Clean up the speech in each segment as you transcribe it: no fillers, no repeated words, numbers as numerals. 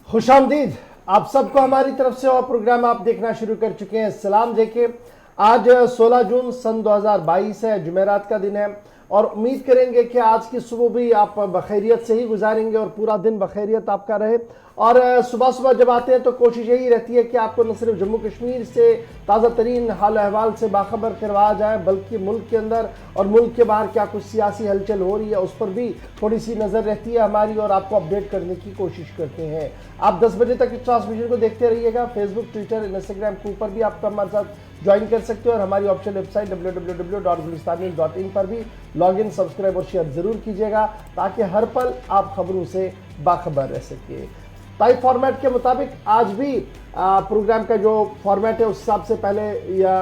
खुशामदीद आप सबको हमारी तरफ से और प्रोग्राम आप देखना शुरू कर चुके हैं। सलाम जेके आज 16 जून सन 2022 है, जुमेरात का दिन है और उम्मीद करेंगे कि आज की सुबह भी आप बखैरियत से ही गुजारेंगे और पूरा दिन बखैरियत आपका रहे। और सुबह सुबह जब आते हैं तो कोशिश यही रहती है कि आपको न सिर्फ जम्मू कश्मीर से ताज़ा तरीन हाल अहवाल से बाखबर करवाया जाए, बल्कि मुल्क के अंदर और मुल्क के बाहर क्या कुछ सियासी हलचल हो रही है उस पर भी थोड़ी सी नज़र रहती है हमारी और आपको अपडेट करने की कोशिश करते हैं। आप 10 बजे तक इस ट्रांसमिशन को देखते रहिएगा। फेसबुक, ट्विटर, इंस्टाग्राम के ऊपर भी आप हमारे साथ ज्वाइन कर सकते हो और हमारी ऑफिशियल वेबसाइट www.gulistanews.in पर भी लॉगिन, सब्सक्राइब और शेयर जरूर कीजिएगा ताकि हर पल आप खबरों से बाखबर रह सके। तय फॉर्मेट के मुताबिक आज भी प्रोग्राम का जो फॉर्मेट है उस हिसाब से पहले या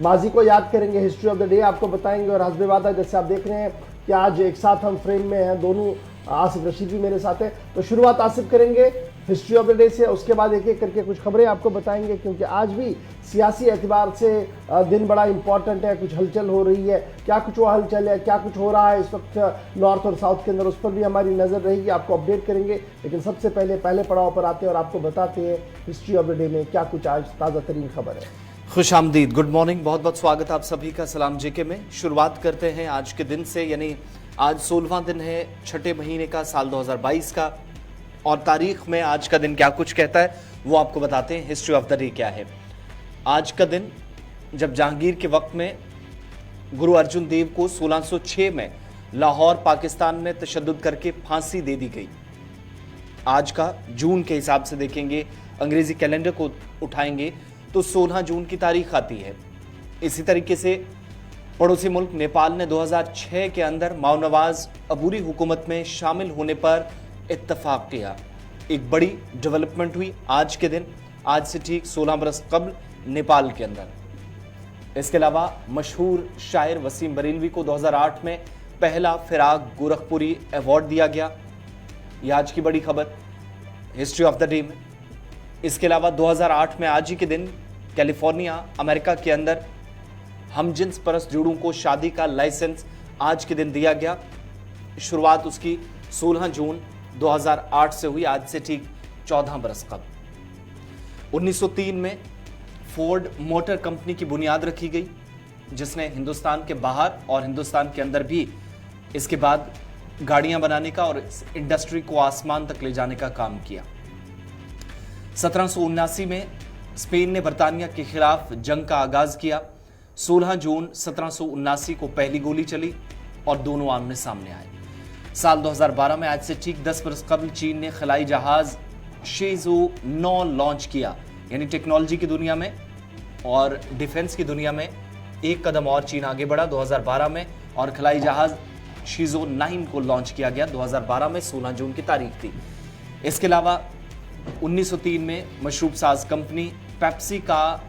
माजी को याद करेंगे, हिस्ट्री ऑफ द डे आपको बताएंगे और हस्बे वादा जैसे आप देख रहे हैं कि आज एक साथ हम फ्रेम में हैं, दोनों आसिफ रशीद भी मेरे साथ है। तो शुरुआत आसिफ करेंगे हिस्ट्री ऑफ द डे से, उसके बाद एक एक करके कुछ खबरें आपको बताएंगे क्योंकि आज भी सियासी एतबार से दिन बड़ा इंपॉर्टेंट है। कुछ हलचल हो रही है, क्या कुछ वो हलचल है, क्या कुछ हो रहा है इस वक्त नॉर्थ और साउथ के अंदर, उस पर भी हमारी नज़र रहेगी, आपको अपडेट करेंगे। लेकिन सबसे पहले पड़ाव पर आते हैं और आपको बताते हैं हिस्ट्री ऑफ द डे में क्या कुछ आज ताज़ा तरीन खबर है। खुश आमदीद, गुड मॉर्निंग, बहुत बहुत स्वागत आप सभी का सलाम जेके में। शुरुआत करते हैं आज के दिन से, यानी आज 16वां दिन है छठे महीने का, साल 2022 का, और तारीख में आज का दिन क्या कुछ कहता है वो आपको बताते हैं। हिस्ट्री ऑफ द डे क्या है। आज का दिन जब जहांगीर के वक्त में गुरु अर्जुन देव को 1606 में लाहौर पाकिस्तान में तशद्दुद करके फांसी दे दी गई। आज का जून के हिसाब से देखेंगे, अंग्रेजी कैलेंडर को उठाएंगे तो 16 जून की तारीख आती है। इसी तरीके से पड़ोसी मुल्क नेपाल ने 2006 के अंदर माओ नवाज अबूरी हुकूमत में शामिल होने पर इत्तफाक किया। एक बड़ी डेवलपमेंट हुई आज के दिन, आज से ठीक 16 बरस कबल नेपाल के अंदर। इसके अलावा मशहूर शायर वसीम बरेलवी को 2008 में पहला फिराक गोरखपुरी अवार्ड दिया गया। यह आज की बड़ी खबर हिस्ट्री ऑफ द डे में। इसके अलावा 2008 में आज ही के दिन कैलिफोर्निया अमेरिका के अंदर हमजिन्स परस्त जोड़ों को शादी का लाइसेंस आज के दिन दिया गया। शुरुआत उसकी 16 जून 2008 से हुई, आज से ठीक 14 बरस कबल। 1903 में फोर्ड मोटर कंपनी की बुनियाद रखी गई, जिसने हिंदुस्तान के बाहर और हिंदुस्तान के अंदर भी इसके बाद गाड़ियां बनाने का और इस इंडस्ट्री को आसमान तक ले जाने का काम किया। 1779 में स्पेन ने बरतानिया के खिलाफ जंग का आगाज किया। 16 जून 1779 को पहली गोली चली और दोनों आमने सामने आए। साल 2012 में आज से ठीक 10 बरस कबल चीन ने खलाई जहाज शेजो 9 लॉन्च किया, यानी टेक्नोलॉजी की दुनिया में और डिफेंस की दुनिया में एक कदम और चीन आगे बढ़ा 2012 में, और खलाई जहाज शीजो 9 को लॉन्च किया गया 2012 में, 16 जून की तारीख थी। इसके अलावा 1903 में मशरूब साज कंपनी पेप्सी का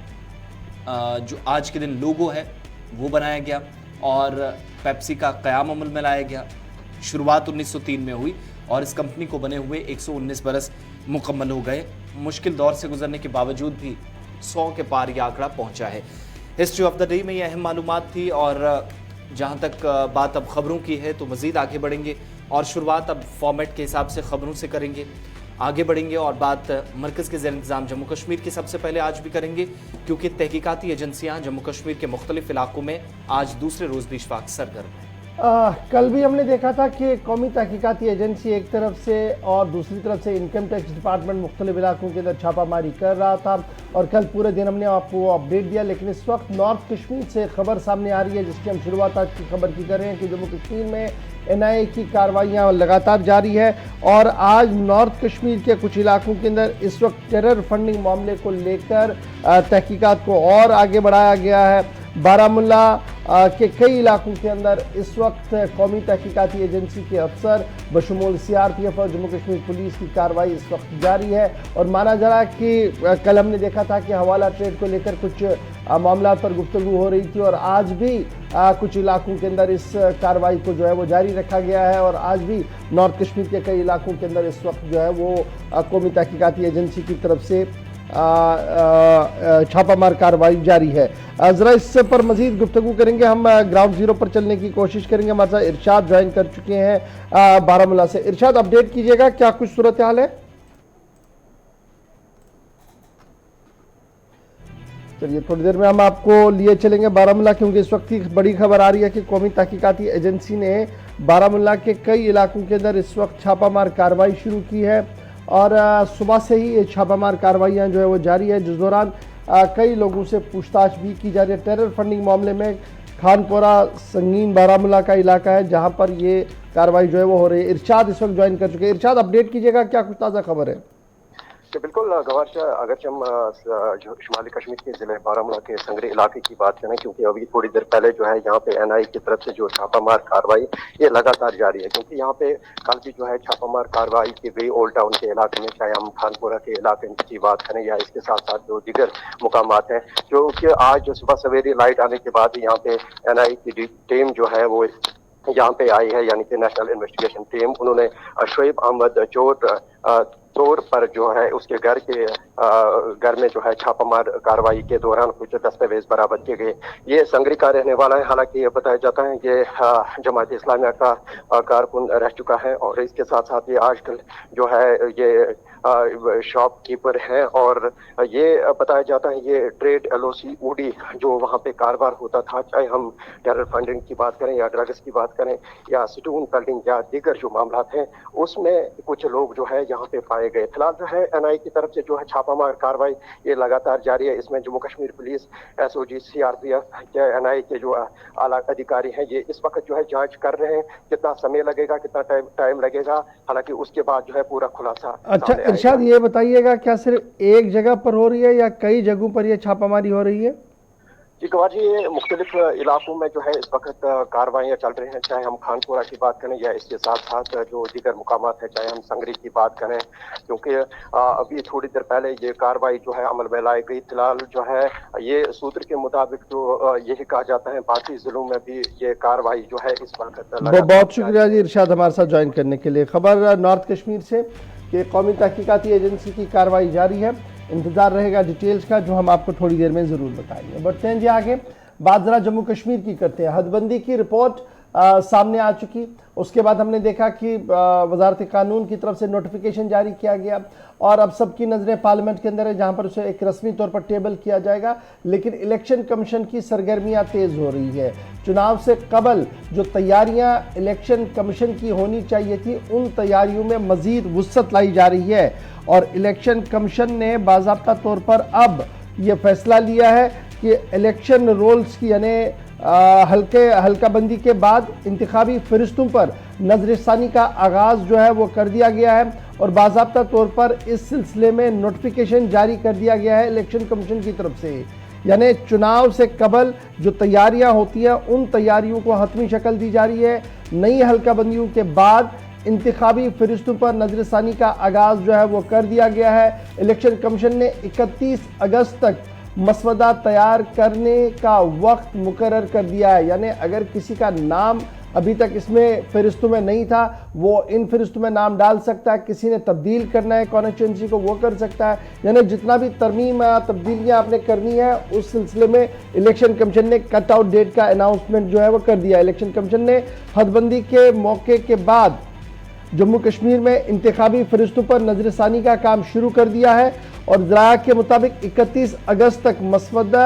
जो आज के दिन लोगो है वो बनाया गया और पेप्सी का क़याम अमल में लाया गया। शुरुआत 1903 में हुई और इस कंपनी को बने हुए 119 बरस मुकम्मल हो गए। मुश्किल दौर से गुजरने के बावजूद भी 100 के पार यह आंकड़ा पहुंचा है। हिस्ट्री ऑफ द डे में ये अहम मालूमात थी और जहां तक बात अब खबरों की है तो मज़ीद आगे बढ़ेंगे और शुरुआत अब फॉर्मेट के हिसाब से खबरों से करेंगे, आगे बढ़ेंगे और बात मरकज़ के ज़ेर इंतज़ाम जम्मू कश्मीर की सबसे पहले आज भी करेंगे क्योंकि तहकीकाती एजेंसियाँ जम्मू कश्मीर के मुख्तलिफ इलाकों में आज दूसरे रोज़ भी इशफाक सरगर्म है। कल भी हमने देखा था कि कौमी तहकीकाती एजेंसी एक तरफ से और दूसरी तरफ से इनकम टैक्स डिपार्टमेंट मुख्तलिफ इलाकों के अंदर छापामारी कर रहा था और कल पूरे दिन हमने आपको अपडेट दिया। लेकिन इस वक्त नॉर्थ कश्मीर से खबर सामने आ रही है जिसकी हम शुरुआत आज की खबर की कर रहे हैं कि जम्मू कश्मीर में NIA की कार्रवाइयाँ लगातार जारी है और आज नॉर्थ कश्मीर के कुछ इलाकों के अंदर इस वक्त टेरर फंडिंग मामले को लेकर तहकीकात को और आगे बढ़ाया गया है। बारामुल्ला के कई इलाकों के अंदर इस वक्त कौमी तहकीकाती एजेंसी के अफसर बशमूल CRPF और जम्मू कश्मीर पुलिस की कार्रवाई इस वक्त जारी है और माना जा रहा है कि कल हमने देखा था कि हवाला ट्रेड को लेकर कुछ मामला पर गुफ्तगू हो रही थी और आज भी कुछ इलाकों के अंदर इस कार्रवाई को जो है वो जारी रखा गया है और आज भी नॉर्थ कश्मीर के कई इलाकों के अंदर इस वक्त जो है वो कौमी तहकीकाती एजेंसी की तरफ से छापामार कार्रवाई जारी है। ज़रा इससे पर मजीद गुफ्तगू करेंगे, हम ग्राउंड जीरो पर चलने की कोशिश करेंगे। हमारे साथ इरशाद ज्वाइन कर चुके हैं बारामूला से। इरशाद, अपडेट कीजिएगा, क्या कुछ सूरत हाल है? चलिए थोड़ी देर में हम आपको लिए चलेंगे बारामूला, क्योंकि इस वक्त की बड़ी खबर आ रही है कि कौमी तहकीकाती एजेंसी ने बारामूला के कई इलाकों के अंदर इस वक्त छापामार कार्रवाई शुरू की है और सुबह से ही ये छापामार कार्रवाइयाँ जो है वो जारी है, जिस दौरान कई लोगों से पूछताछ भी की जा रही है। टेरर फंडिंग मामले में खानपुरा संगीन बारामूला का इलाका है जहाँ पर ये कार्रवाई जो है वो हो रही है। इरशाद इस वक्त ज्वाइन कर चुके हैं। इरशाद, अपडेट कीजिएगा, क्या कुछ ताज़ा खबर है? जी बिल्कुल गवार शाह, अगरचे हम शुमाली कश्मीर के ज़िले बारामूला के संगरी इलाके की बात करें, क्योंकि अभी थोड़ी देर पहले जो है यहाँ पे एनआई की तरफ से जो छापामार कार्रवाई ये लगातार जारी है, क्योंकि यहाँ पे कल भी जो है छापामार कार्रवाई की गई ओल्ड टाउन के इलाके में, चाहे हम खानपुरा के इलाके की बात करें या इसके साथ साथ जो दीगर मुकामात हैं, जो कि आज सुबह सवेरे लाइट आने के बाद यहाँ पे एनआई की टीम जो है वो यहाँ पे आई है, यानी कि नेशनल इन्वेस्टिगेशन टीम। उन्होंने शोएब अहमद चोर पर जो है उसके घर में जो है छापामार कार्रवाई के दौरान कुछ दस्तावेज बरामद किए गए। ये संगरी का रहने वाला है, हालांकि ये बताया जाता है कि जमात इस्लामिया का कारकुन रह चुका है और इसके साथ साथ ये आजकल जो है ये शॉपकीपर है और ये बताया जाता है ये ट्रेड एलओसी ऊडी जो वहाँ पे कारोबार होता था, चाहे हम टेरर फंडिंग की बात करें या ड्रग्स की बात करें या स्टोन पेल्टिंग या दीगर जो मामला हैं, उसमें कुछ लोग जो है यहाँ पे पाए गए। फिलहाल जो है एनआई की तरफ से जो है छापामार कार्रवाई ये लगातार जारी है। इसमें Jammu Kashmir police, SOG, CRPF के एनआई के जो आला अधिकारी हैं ये इस वक्त जो है जांच कर रहे हैं। कितना समय लगेगा, कितना टाइम लगेगा, हालांकि उसके बाद जो है पूरा खुलासा। अच्छा इरशाद, ये बताइएगा क्या सिर्फ एक जगह पर हो रही है या कई जगहों पर यह छापामारी हो रही है? जी गवार जी, ये मुख्तलिफ इलाकों में जो है इस वक्त कार्रवाइयाँ चल रही हैं, चाहे हम खानपुरा की बात करें या इसके साथ साथ जो दीगर मुकामात है, चाहे हम संगरी की बात करें, क्योंकि अभी थोड़ी देर पहले ये कार्रवाई जो है अमल में लाई गई। फिलहाल जो है ये सूत्र के मुताबिक जो यही कहा जाता है बाकी जिलों में भी ये कार्रवाई जो है इस वक्त। बहुत शुक्रिया जी इरशाद हमारे साथ ज्वाइन करने के लिए। खबर नॉर्थ कश्मीर से कि कौमी तहकीकाती एजेंसी की कार्रवाई जारी है, इंतजार रहेगा डिटेल्स का, जो हम आपको थोड़ी देर में ज़रूर बताएंगे। बढ़ते हैं जी आगे, बात ज़रा जम्मू कश्मीर की करते हैं। हदबंदी की रिपोर्ट सामने आ चुकी, उसके बाद हमने देखा कि वजारत कानून की तरफ से नोटिफिकेशन जारी किया गया और अब सबकी नज़रें पार्लियामेंट के अंदर है, जहां पर उसे एक रस्मी तौर पर टेबल किया जाएगा। लेकिन इलेक्शन कमीशन की सरगर्मियां तेज़ हो रही है। चुनाव से कबल जो तैयारियां इलेक्शन कमीशन की होनी चाहिए थी, उन तैयारियों में मज़ीद वुसअत लाई जा रही है और इलेक्शन कमीशन ने बाज़ाब्ता तौर पर अब यह फैसला लिया है कि इलेक्शन रोल्स की यानी हल्काबंदी के बाद इंतखाबी फरिश्तों पर नजरसानी का आगाज़ जो है वो कर दिया गया है और बाज़ाब्ता तौर पर इस सिलसिले में नोटिफिकेशन जारी कर दिया गया है इलेक्शन कमीशन की तरफ से। यानी चुनाव से कबल जो तैयारियां होती हैं उन तैयारियों को हतमी शक्ल दी जा रही है। नई हल्काबंदियों के बाद इंतखाबी फरिश्तों पर नजरसानी का आगाज़ जो है वो कर दिया गया है। इलेक्शन कमीशन ने 31 अगस्त तक मसवदा तैयार करने का वक्त मुकर्रर कर दिया है। यानी अगर किसी का नाम अभी तक इसमें फरिश्तों में नहीं था, वो इन फरिश्तों में नाम डाल सकता है। किसी ने तब्दील करना है कॉन्स्टिट्यूंसी को, वो कर सकता है। यानी जितना भी तरमीम तब्दीलियां आपने करनी है, उस सिलसिले में इलेक्शन कमीशन ने कट आउट डेट का अनाउंसमेंट जो है वो कर दिया। इलेक्शन कमीशन ने हदबंदी के मौके के बाद जम्मू कश्मीर में इंतखाबी फरिश्तों पर नजरसानी का काम शुरू कर दिया है और ज़राया के मुताबिक 31 अगस्त तक मसवदा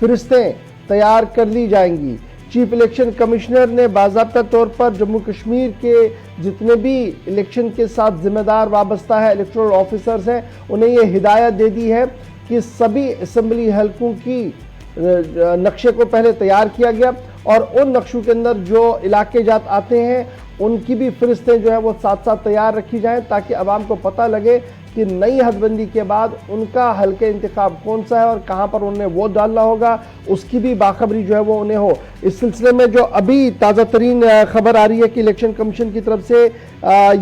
फरिश्तें तैयार कर ली जाएंगी। चीफ इलेक्शन कमिश्नर ने बाज़ाब्ता तौर पर जम्मू कश्मीर के जितने भी इलेक्शन के साथ जिम्मेदार वाबस्ता है इलेक्टोरल ऑफिसर्स हैं, उन्हें ये हिदायत दे दी है कि सभी असम्बली हलकों की नक्शे को पहले तैयार किया गया और उन नक्शों के अंदर जो इलाके जात आते हैं उनकी भी फरिश्तें जो है वो साथ साथ तैयार रखी जाएं, ताकि आवाम को पता लगे कि नई हदबंदी के बाद उनका हल्के इंतखाब कौन सा है और कहां पर उन्हें वोट डालना होगा, उसकी भी बाखबरी जो है वो उन्हें हो। इस सिलसिले में जो अभी ताज़ा तरीन खबर आ रही है कि इलेक्शन कमीशन की तरफ से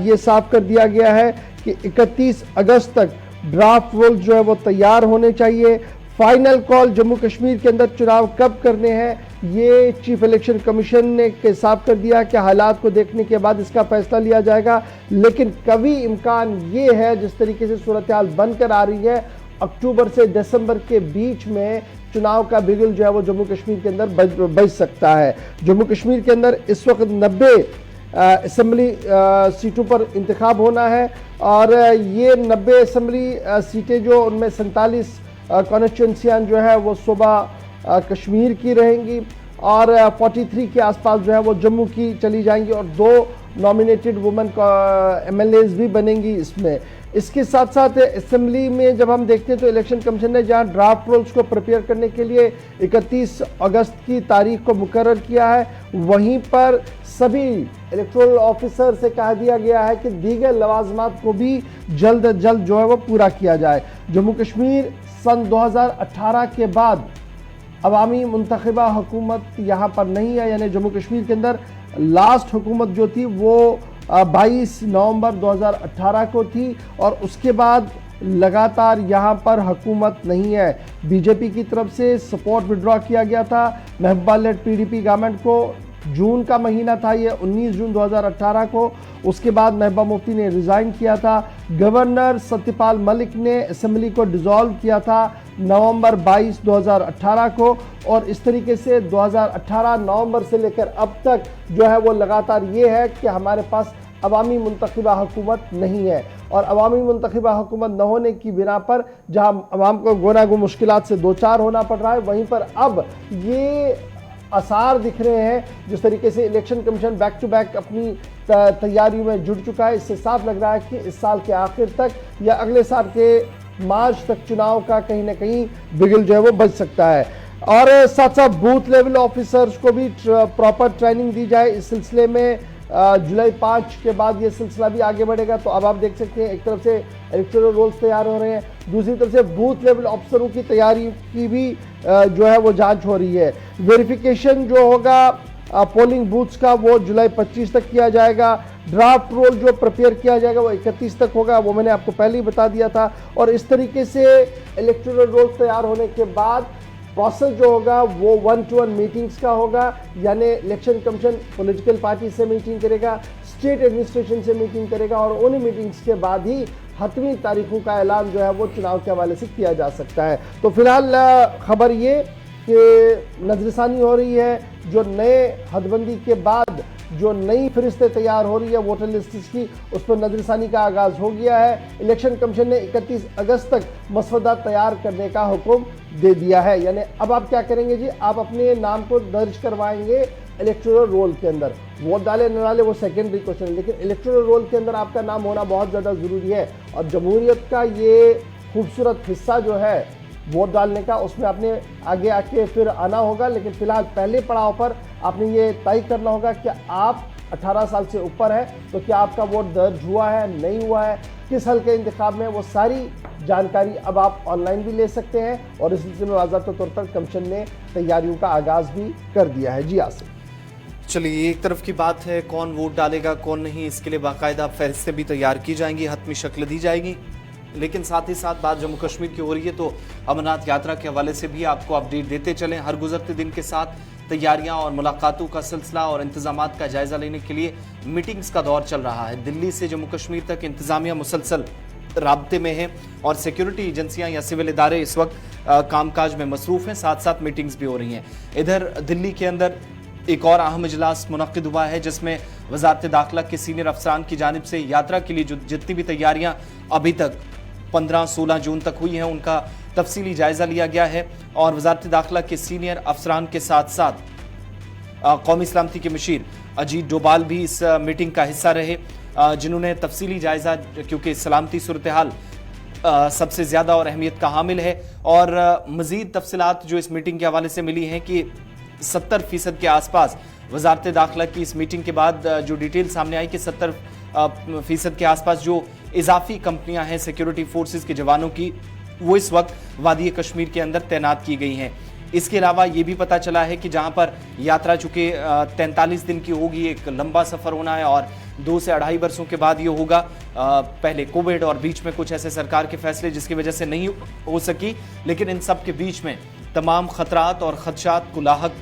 ये साफ कर दिया गया है कि 31 अगस्त तक ड्राफ्ट रोल जो है वो तैयार होने चाहिए। फाइनल कॉल जम्मू कश्मीर के अंदर चुनाव कब करने हैं, ये चीफ इलेक्शन कमीशन ने के साफ कर दिया कि हालात को देखने के बाद इसका फैसला लिया जाएगा। लेकिन कभी इम्कान ये है, जिस तरीके से सूरत हाल बनकर आ रही है, अक्टूबर से दिसंबर के बीच में चुनाव का बिगुल जो है वो जम्मू कश्मीर के अंदर बज सकता है। जम्मू कश्मीर के अंदर इस वक्त 90 असम्बली सीटों पर इंतखाब होना है और ये 90 असम्बली सीटें जो उनमें 47 कॉन्स्टिट्यूंसियां जो है वो सुबह कश्मीर की रहेंगी और 43 के आसपास जो है वो जम्मू की चली जाएंगी और 2 नॉमिनेटेड वुमेन MLAs भी बनेंगी इसमें। इसके साथ साथ असेंबली में जब हम देखते हैं तो इलेक्शन कमीशन ने जहां ड्राफ्ट रोल्स को प्रिपेयर करने के लिए 31 अगस्त की तारीख को मुकर्रर किया है, वहीं पर सभी इलेक्टोरल ऑफिसर से कहा दिया गया है कि दीगर लवाजमात को भी जल्द अज जल्द जो है वो पूरा किया जाए। जम्मू कश्मीर सन 2018 के बाद अवामी मुंतखबा हुकूमत यहाँ पर नहीं है, यानी जम्मू कश्मीर के अंदर लास्ट हुकूमत जो थी वो 22 नवंबर 2018 को थी और उसके बाद लगातार यहाँ पर हुकूमत नहीं है। बीजेपी की तरफ से सपोर्ट विड्रॉ किया गया था महबूबा लेड PDP गवर्नमेंट को। जून का महीना था ये, 19 जून 2018 को। उसके बाद महबूबा मुफ्ती ने रिज़ाइन किया था। गवर्नर सत्यपाल मलिक ने असेंबली को डिसॉल्व किया था नवंबर 22 2018 को और इस तरीके से 2018 नवंबर से लेकर अब तक जो है वो लगातार ये है कि हमारे पास अवामी मुंतखबा हुकूमत नहीं है और अवामी मुंतखबा हुकूमत न होने की बिना पर जहां अवाम को गोनागो मुश्किलात से दो चार होना पड़ रहा है, वहीं पर अब ये आसार दिख रहे हैं जिस तरीके से election commission back to back अपनी तैयारियों में जुट चुका है। इससे साफ लग रहा है कि इस साल के आखिर तक या अगले साल के मार्च तक चुनाव का कहीं ना कहीं बिगल जो है वो बच सकता है। और साथ साथ बूथ लेवल ऑफिसर्स को भी प्रॉपर ट्रेनिंग दी जाए। इस सिलसिले में जुलाई 5 के बाद ये सिलसिला भी आगे बढ़ेगा। तो अब आप देख सकते हैं एक तरफ से इलेक्टोरल रोल्स तैयार हो रहे हैं, दूसरी तरफ से बूथ लेवल ऑफिसरों की तैयारी की भी जो है वो जांच हो रही है। वेरिफिकेशन जो होगा पोलिंग बूथ्स का वो जुलाई 25 तक किया जाएगा। ड्राफ्ट रोल जो प्रिपेयर किया जाएगा वो 31 तक होगा, वो मैंने आपको पहले ही बता दिया था। और इस तरीके से इलेक्टोरल रोल तैयार होने के बाद प्रोसेस जो होगा वो 1-to-1 मीटिंग्स का होगा, यानी इलेक्शन कमीशन पॉलिटिकल पार्टी से मीटिंग करेगा, स्टेट एडमिनिस्ट्रेशन से मीटिंग करेगा और उन मीटिंग्स के बाद ही हतमी तारीखों का ऐलान जो है वो चुनाव के हवाले से किया जा सकता है। तो फिलहाल खबर ये कि नजरसानी हो रही है, जो नए हदबंदी के बाद जो नई फरिश्ते तैयार हो रही है वोटर लिस्ट की, उस पर नजरसानी का आगाज हो गया है। इलेक्शन कमीशन ने 31 अगस्त तक मसवदा तैयार करने का हुक्म दे दिया है। यानी अब आप क्या करेंगे जी, आप अपने नाम को दर्ज करवाएंगे इलेक्टोरल रोल के अंदर। वोट डाले न डाले वो सेकेंडरी क्वेश्चन है, लेकिन इलेक्टोरल रोल के अंदर आपका नाम होना बहुत ज़्यादा ज़रूरी है। और जमहूरियत का ये खूबसूरत हिस्सा जो है वोट डालने का, उसमें आपने आगे आके फिर आना होगा। लेकिन फिलहाल पहले पड़ाव पर आपने ये तय करना होगा कि आप 18 साल से ऊपर है तो क्या आपका वोट दर्ज हुआ है, नहीं हुआ है, किस हल्के इंतखाब में, वो सारी जानकारी अब आप ऑनलाइन भी ले सकते हैं। और इस सिलसिले में वाज़ात तौर पर कमीशन ने तैयारियों का आगाज भी कर दिया है। जी आसिफ, चलिए, एक तरफ की बात है कौन वोट डालेगा कौन नहीं, इसके लिए बाकायदा फहरिस्तें भी तैयार की जाएंगी, हतमी शक्ल दी जाएगी। लेकिन साथ ही साथ बात जम्मू कश्मीर की हो रही है तो अमरनाथ यात्रा के हवाले से भी आपको अपडेट देते चलें। हर गुजरते दिन के साथ तैयारियां और मुलाकातों का सिलसिला और इंतजामात का जायजा लेने के लिए मीटिंग्स का दौर चल रहा है। दिल्ली से जम्मू कश्मीर तक इंतजामिया मुसलसल राब्ते में है और सिक्योरिटी एजेंसियां या सिविल इदारे इस वक्त कामकाज में मसरूफ हैं, साथ साथ मीटिंग्स भी हो रही हैं। इधर दिल्ली के अंदर एक और अहम इजलास मुनक्किद हुआ है जिसमें वजारत दाखिला के सीनियर अफसरान की जानिब से यात्रा के लिए जो जितनी भी तैयारियां अभी तक 15-16 जून तक हुई हैं उनका तफसीली जायजा लिया गया है। और वजारत दाखिला के सीनियर अफसरान के साथ साथ कौमी सलामती के मशीर अजीत डोभाल भी इस मीटिंग का हिस्सा रहे, जिन्होंने तफसीली जायजा, क्योंकि सलामती सूरत हाल सबसे ज़्यादा और अहमियत का हामिल है। और मज़ीद तफसीलात जो इस मीटिंग के हवाले से मिली हैं कि 70% के आसपास वजारत दाखिला की इस मीटिंग के बाद जो डिटेल सामने आई कि 70% के आसपास जो इजाफी कंपनियां हैं सिक्योरिटी फोर्सेस के जवानों की, वो इस वक्त वादी कश्मीर के अंदर तैनात की गई हैं। इसके अलावा ये भी पता चला है कि जहां पर यात्रा चूँकि 43 दिन की होगी, एक लंबा सफ़र होना है और 2 से 2.5 वर्षों के बाद ये होगा। पहले कोविड और बीच में कुछ ऐसे सरकार के फैसले जिसकी वजह से नहीं हो सकी, लेकिन इन सब के बीच में तमाम खतरात और खदशात को लाहक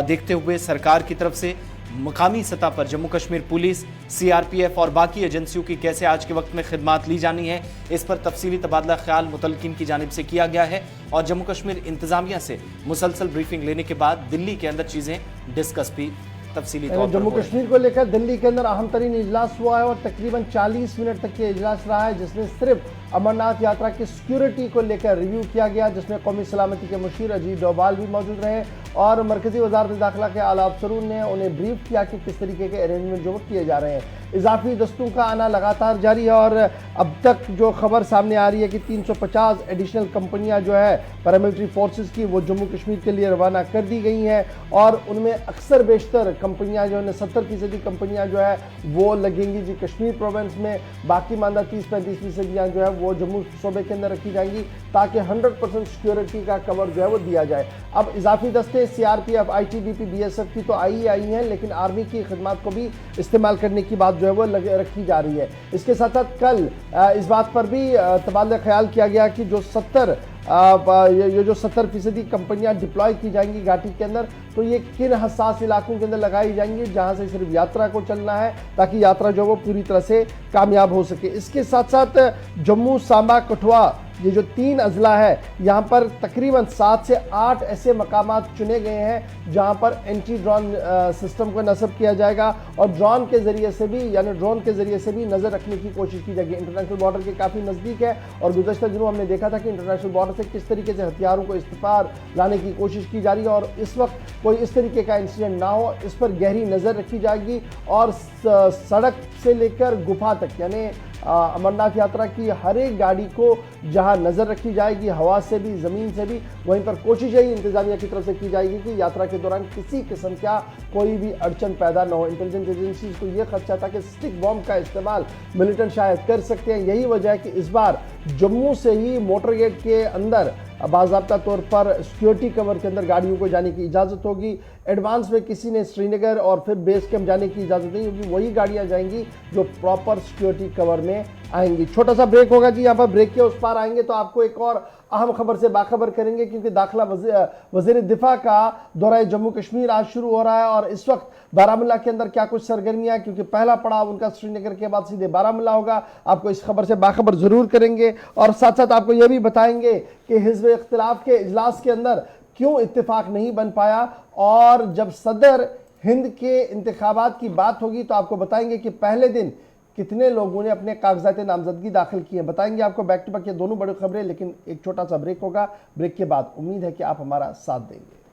देखते हुए सरकार की तरफ से मुकामी सतह पर जम्मू कश्मीर पुलिस, CRPF और बाकी एजेंसियों की कैसे आज के वक्त में खिदमात ली जानी है, इस पर तफसीली तबादला ख्याल मुतलकिन की जानिब से किया गया है। और जम्मू कश्मीर इंतजामिया से मुसलसल ब्रीफिंग लेने के बाद दिल्ली के अंदर चीज़ें डिस्कस भी तफसीली तौर पर जम्मू हो रही है। कश्मीर को लेकर दिल्ली के अंदर अहम तरीन इजलास हुआ है और तकरीबन 40 मिनट तक ये इजलास रहा है, जिसमें सिर्फ अमरनाथ यात्रा की सिक्योरिटी को लेकर रिव्यू किया गया, जिसमें कौमी सलामती के मुशीर अजीत डोभाल भी मौजूद रहे और मरकजी वजारत दाखिला के आला अफसरून ने उन्हें ब्रीफ किया कि किस तरीके के अरेंजमेंट जो किए जा रहे हैं। इजाफी दस्तों का आना लगातार जारी है और अब तक जो खबर सामने आ रही है कि 350 एडिशनल कंपनियां जो है पैरामिलिट्री फोर्सेस की वो जम्मू कश्मीर के लिए रवाना कर दी गई हैं और उनमें अक्सर बेशतर कंपनियां जो है 70% कंपनियां जो है वो लगेंगी जी कश्मीर प्रोविंस में, बाकी मानदा 30-35% जो है वो जम्मू सूबे के अंदर रखी जाएंगी ताकि 100% सिक्योरिटी का कवर जो है वो दिया जाए। अब इजाफी दस्ते सीआरपीएफ, आईटीबीपी, बीएसएफ की तो आई हैं, लेकिन आर्मी की खिदमत को भी इस्तेमाल करने की बात जो है वो रखी जा रही है। इसके साथ साथ कल इस बात पर भी तबादला ख्याल किया गया कि जो 70% कंपनियां डिप्लॉय की जाएंगी घाटी के अंदर, तो ये किन हसास इलाकों के अंदर लगाई जाएंगी जहां से सिर्फ यात्रा को चलना है ताकि यात्रा जो वो पूरी तरह से कामयाब हो सके। इसके साथ साथ जम्मू, सांबा, कठुआ ये जो 3 अजला है यहाँ पर तकरीबन 7 से 8 ऐसे मकामात चुने गए हैं जहाँ पर एंटी ड्रोन सिस्टम को नस्ब किया जाएगा और ड्रोन के जरिए से भी नज़र रखने की कोशिश की जाएगी। इंटरनेशनल बॉर्डर के काफ़ी नज़दीक है और गुज़श्ता दिनों हमने देखा था कि इंटरनेशनल बॉर्डर से किस तरीके से हथियारों को इस्तेफार लाने की कोशिश की जा रही है और इस वक्त कोई इस तरीके का इंसिडेंट ना हो, इस पर गहरी नज़र रखी जाएगी और सड़क से लेकर गुफा तक यानी अमरनाथ यात्रा की हर एक गाड़ी को जहां नज़र रखी जाएगी, हवा से भी, ज़मीन से भी, वहीं पर कोशिश यही इंतजामिया की तरफ से की जाएगी कि यात्रा के दौरान किसी किस्म का कोई भी अड़चन पैदा न हो। इंटेलिजेंस एजेंसीज को यह खदशा था कि स्टिक बॉम्ब का इस्तेमाल मिलिटेंट शायद कर सकते हैं। यही वजह है कि इस बार जम्मू से ही मोटर गेट के अंदर बाज़ाब्ता तौर पर सिक्योरिटी कवर के अंदर गाड़ियों को जाने की इजाज़त होगी। एडवांस में किसी ने श्रीनगर और फिर बेस कैंप जाने की इजाज़त नहीं होगी, वही गाड़ियां जाएंगी जो प्रॉपर सिक्योरिटी कवर में आएंगी। छोटा सा ब्रेक होगा जी, यहाँ पर ब्रेक के उस पार आएंगे तो आपको एक और अहम खबर से बाखबर करेंगे क्योंकि दाखिला वज़ीर दिफा का दौरा जम्मू कश्मीर आज शुरू हो रहा है और इस वक्त बारामूला के अंदर क्या कुछ सरगर्मियां, क्योंकि पहला पड़ाव उनका श्रीनगर के बाद सीधे बारामूला होगा। आपको इस खबर से बाखबर जरूर करेंगे और साथ साथ आपको यह भी बताएंगे कि हिज़्ब इख्तिलाफ के इजलास के अंदर क्यों इत्तेफाक नहीं बन पाया और जब सदर हिंद के इंतखाबात की बात होगी तो आपको बताएंगे कि पहले दिन कितने लोगों ने अपने कागजात नामजदगी दाखिल किए। बताएंगे आपको बैक टू बैक ये दोनों बड़ी खबरें, लेकिन एक छोटा सा ब्रेक होगा। ब्रेक के बाद उम्मीद है कि आप हमारा साथ देंगे।